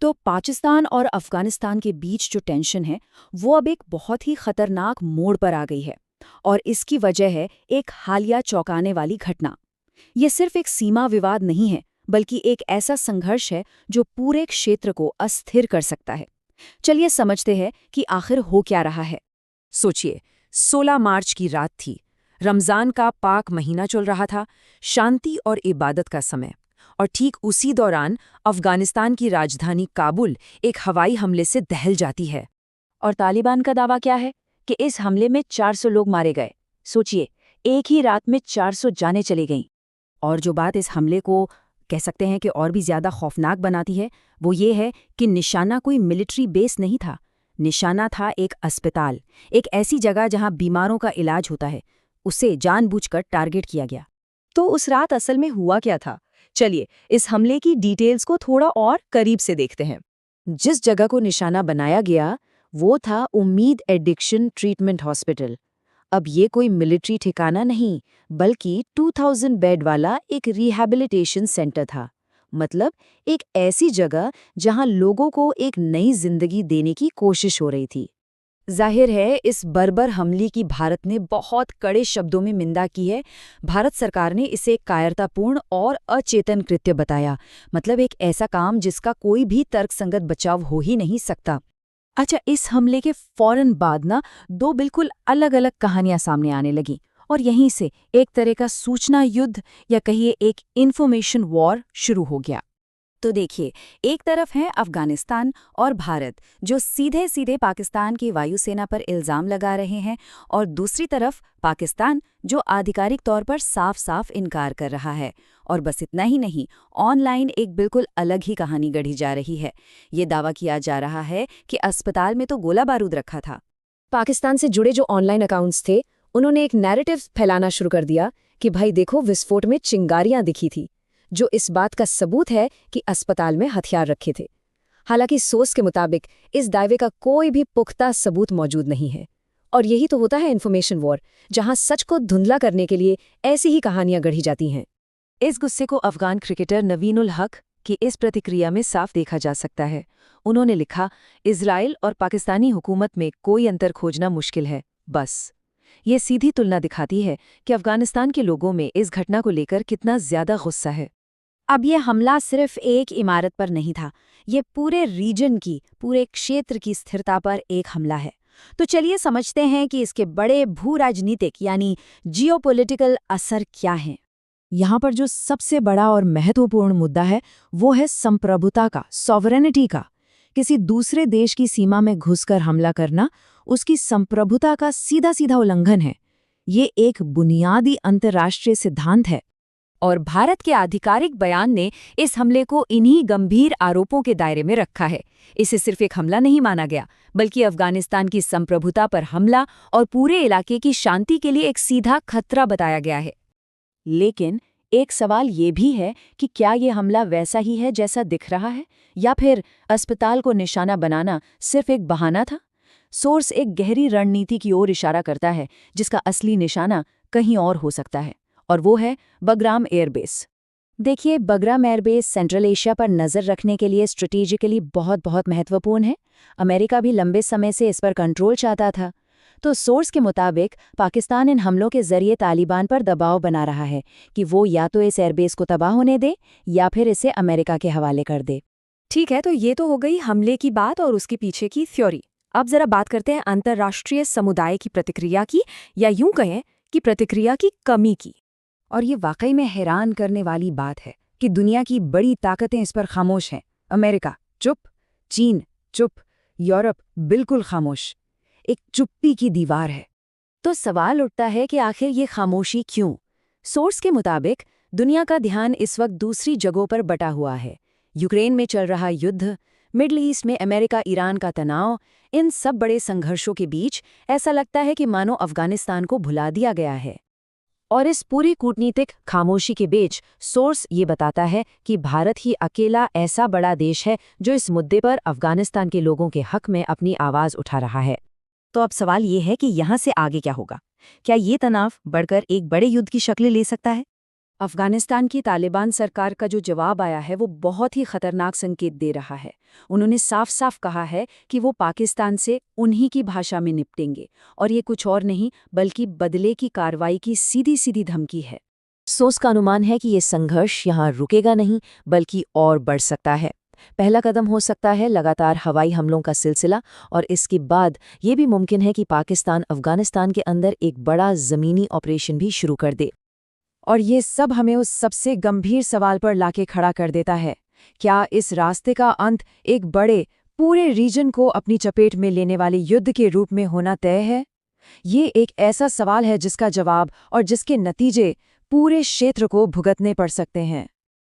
तो पाकिस्तान और अफगानिस्तान के बीच जो टेंशन है वो अब एक बहुत ही खतरनाक मोड़ पर आ गई है। और इसकी वजह है एक हालिया चौंकाने वाली घटना। ये सिर्फ एक सीमा विवाद नहीं है, बल्कि एक ऐसा संघर्ष है जो पूरे क्षेत्र को अस्थिर कर सकता है। चलिए समझते हैं कि आखिर हो क्या रहा है। सोचिए, 16 मार्च की रात थी। रमजान का पाक महीना चल रहा था, शांति और इबादत का समय। और ठीक उसी दौरान अफगानिस्तान की राजधानी काबुल एक हवाई हमले से दहल जाती है। और तालिबान का दावा क्या है कि इस हमले में 400 लोग मारे गए। सोचिए, एक ही रात में 400 जानें चली गईं। और जो बात इस हमले को कह सकते हैं कि और भी ज्यादा खौफनाक बनाती है, वो ये है कि निशाना कोई मिलिट्री बेस नहीं था। निशाना था एक अस्पताल, एक ऐसी जगह जहां बीमारों का इलाज होता है। उसे जानबूझकर टारगेट किया गया। तो उस रात असल में हुआ क्या था? चलिए, इस हमले की डिटेल्स को थोड़ा और करीब से देखते हैं। जिस जगह को निशाना बनाया गया वो था उम्मीद एडिक्शन ट्रीटमेंट हॉस्पिटल। अब ये कोई मिलिट्री ठिकाना नहीं, बल्कि 2000 बेड वाला एक रिहैबिलिटेशन सेंटर था। मतलब एक ऐसी जगह जहां लोगों को एक नई जिंदगी देने की कोशिश हो रही थी। जाहिर है इस बर्बर हमले की भारत ने बहुत कड़े शब्दों में निंदा की है। भारत सरकार ने इसे कायरतापूर्ण और अचेतन कृत्य बताया। मतलब एक ऐसा काम जिसका कोई भी तर्कसंगत बचाव हो ही नहीं सकता। अच्छा, इस हमले के फौरन बाद दो बिल्कुल अलग अलग कहानियां सामने आने लगी, और यहीं से एक तरह का सूचना युद्ध या कहिए एक इन्फॉर्मेशन वॉर शुरू हो गया। तो देखिए, एक तरफ है अफगानिस्तान और भारत जो सीधे सीधे पाकिस्तान की वायुसेना पर इल्जाम लगा रहे हैं, और दूसरी तरफ पाकिस्तान जो आधिकारिक तौर पर साफ साफ इनकार कर रहा है। और बस इतना ही नहीं, ऑनलाइन एक बिल्कुल अलग ही कहानी गढ़ी जा रही है। ये दावा किया जा रहा है कि अस्पताल में तो गोला बारूद रखा था। पाकिस्तान से जुड़े जो ऑनलाइन अकाउंट्स थे उन्होंने एक नैरेटिव फैलाना शुरू कर दिया कि भाई देखो, विस्फोट में चिंगारियां दिखी थी, जो इस बात का सबूत है कि अस्पताल में हथियार रखे थे। हालांकि सोर्स के मुताबिक इस दावे का कोई भी पुख्ता सबूत मौजूद नहीं है। और यही तो होता है इन्फॉर्मेशन वॉर, जहां सच को धुंधला करने के लिए ऐसी ही कहानियां गढ़ी जाती हैं। इस गुस्से को अफगान क्रिकेटर नवीन उल हक की इस प्रतिक्रिया में साफ देखा जा सकता है। उन्होंने लिखा, इजराइल और पाकिस्तानी हुकूमत में कोई अंतर खोजना मुश्किल है। बस ये सीधी तुलना दिखाती है कि अफगानिस्तान के लोगों में इस घटना को लेकर कितना ज्यादा गुस्सा है। अब ये हमला सिर्फ एक इमारत पर नहीं था, ये पूरे रीजन की, पूरे क्षेत्र की स्थिरता पर एक हमला है। तो चलिए समझते हैं कि इसके बड़े भू राजनीतिक यानी जियोपॉलिटिकल असर क्या हैं। यहाँ पर जो सबसे बड़ा और महत्वपूर्ण मुद्दा है वो है संप्रभुता का, सॉवरेनिटी का। किसी दूसरे देश की सीमा में घुसकर हमला करना उसकी संप्रभुता का सीधा सीधा उल्लंघन है। ये एक बुनियादी अंतर्राष्ट्रीय सिद्धांत है। और भारत के आधिकारिक बयान ने इस हमले को इन्हीं गंभीर आरोपों के दायरे में रखा है। इसे सिर्फ एक हमला नहीं माना गया, बल्कि अफगानिस्तान की संप्रभुता पर हमला और पूरे इलाके की शांति के लिए एक सीधा खतरा बताया गया है। लेकिन एक सवाल ये भी है कि क्या ये हमला वैसा ही है जैसा दिख रहा है, या फिर अस्पताल को निशाना बनाना सिर्फ एक बहाना था? सोर्स एक गहरी रणनीति की ओर इशारा करता है जिसका असली निशाना कहीं और हो सकता है, और वो है बगराम एयरबेस। देखिए, बगराम एयरबेस सेंट्रल एशिया पर नज़र रखने के लिए स्ट्रेटेजिकली बहुत बहुत महत्वपूर्ण है। अमेरिका भी लंबे समय से इस पर कंट्रोल चाहता था। तो सोर्स के मुताबिक पाकिस्तान इन हमलों के जरिए तालिबान पर दबाव बना रहा है कि वो या तो इस एयरबेस को तबाह होने दे या फिर इसे अमेरिका के हवाले कर दे। ठीक है, तो ये तो हो गई हमले की बात और उसके पीछे की थ्योरी। अब जरा बात करते हैं अंतर्राष्ट्रीय समुदाय की प्रतिक्रिया की, या यूं कहें कि प्रतिक्रिया की कमी की। और ये वाकई में हैरान करने वाली बात है कि दुनिया की बड़ी ताकतें इस पर खामोश हैं। अमेरिका चुप, चीन चुप, यूरोप बिल्कुल खामोश। एक चुप्पी की दीवार है। तो सवाल उठता है कि आखिर ये खामोशी क्यों? सोर्स के मुताबिक दुनिया का ध्यान इस वक्त दूसरी जगहों पर बटा हुआ है। यूक्रेन में चल रहा युद्ध, मिडल ईस्ट में अमेरिका ईरान का तनाव, इन सब बड़े संघर्षों के बीच ऐसा लगता है कि मानो अफगानिस्तान को भुला दिया गया है। और इस पूरी कूटनीतिक खामोशी के बीच सोर्स ये बताता है कि भारत ही अकेला ऐसा बड़ा देश है जो इस मुद्दे पर अफगानिस्तान के लोगों के हक में अपनी आवाज़ उठा रहा है। तो अब सवाल ये है कि यहाँ से आगे क्या होगा? क्या ये तनाव बढ़कर एक बड़े युद्ध की शक्ल ले सकता है? अफगानिस्तान की तालिबान सरकार का जो जवाब आया है वो बहुत ही खतरनाक संकेत दे रहा है। उन्होंने साफ साफ कहा है कि वो पाकिस्तान से उन्हीं की भाषा में निपटेंगे, और ये कुछ और नहीं बल्कि बदले की कार्रवाई की सीधी सीधी धमकी है। सोर्स का अनुमान है कि ये संघर्ष यहाँ रुकेगा नहीं बल्कि और बढ़ सकता है। पहला कदम हो सकता है लगातार हवाई हमलों का सिलसिला, और इसके बाद ये भी मुमकिन है कि पाकिस्तान अफगानिस्तान के अंदर एक बड़ा ज़मीनी ऑपरेशन भी शुरू कर दे। और ये सब हमें उस सबसे गंभीर सवाल पर लाके खड़ा कर देता है, क्या इस रास्ते का अंत एक बड़े पूरे रीजन को अपनी चपेट में लेने वाले युद्ध के रूप में होना तय है? ये एक ऐसा सवाल है जिसका जवाब और जिसके नतीजे पूरे क्षेत्र को भुगतने पड़ सकते हैं।